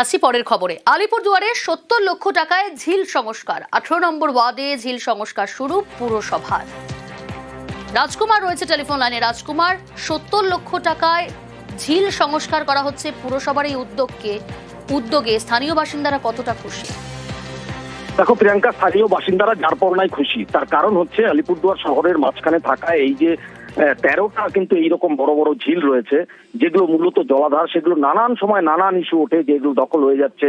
আসছি পরের খবরে। আলিপুরদুয়ারে 70 লক্ষ টাকায় ঝিল সংস্কার। 18 নম্বর ওয়ার্ডে ঝিল সংস্কার শুরু পুরসভার। রাজকুমার রয়েছে টেলিফোন লাইনে। রাজকুমার, 70 লক্ষ টাকায় ঝিল সংস্কার করা হচ্ছে পুরসভার এই উদ্যোগে স্থানীয় বাসিন্দারা কতটা খুশি? দেখো প্রিয়াঙ্কা, স্থানীয় বাসিন্দারা যার পরনাই খুশি। তার কারণ হচ্ছে আলিপুরদুয়ার শহরের মাঝখানে থাকা এই যে 13টা কিন্তু এইরকম বড় বড় ঝিল রয়েছে, যেগুলো মূলত জলাধার। সেগুলো নানান সময় নানান ইস্যু ওঠে, যেগুলো দখল হয়ে যাচ্ছে,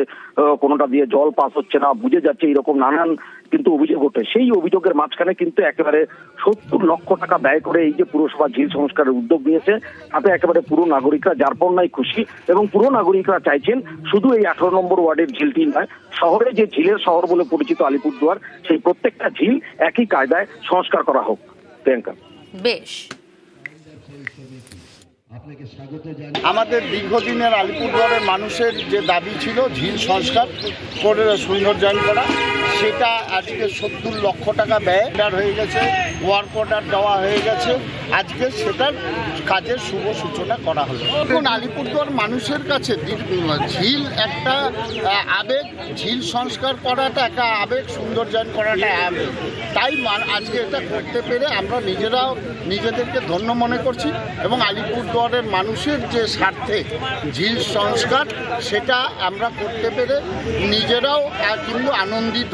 কোনোটা দিয়ে জল পাস হচ্ছে না, বুঝে যাচ্ছে, এরকম নানান কিন্তু অভিযোগ ওঠে। সেই অভিযোগের মাঝখানে কিন্তু একেবারে 70 লক্ষ টাকা ব্যয় করে এই যে পুরসভা ঝিল সংস্কারের উদ্যোগ নিয়েছে, তাতে একেবারে পুরো নাগরিকরা যার পরনাই খুশি। এবং পুরো নাগরিকরা চাইছেন শুধু এই 18 নম্বর ওয়ার্ডের ঝিলটি নয়, শহরে যে ঝিলের শহর বলে পরিচিত আলিপুরদুয়ার, সেই প্রত্যেকটা ঝিল একই কায়দায় সংস্কার করা হোক। প্রিয়াঙ্কা, বেশ। আমাদের দীর্ঘদিনের আলিপুরদুয়ারের মানুষের যে দাবি ছিল ঝিল সংস্কার করে সৌন্দর্যায়ন করা, সেটা আজকে 70 লক্ষ টাকা ব্যয় হয়ে গেছে, ওয়ার্ক অর্ডার দেওয়া হয়ে গেছে। আজকে সেটার কাজের শুভ সূচনা করা হলো। এখন আলিপুরদুয়ার মানুষের কাছে ঝিল একটা আবেগ, ঝিল সংস্কার করাটা একটা আবেগ, সৌন্দর্যায়ন করাটা আবেগ। তাই আজকে এটা করতে পেরে আমরা নিজেরাও নিজেদেরকে ধন্য মনে করছি এবং আলিপুরদুয়ারের মানুষের যে স্বার্থে ঝিল সংস্কার, সেটা আমরা করতে পেরে নিজেরাও কিন্তু আনন্দিত।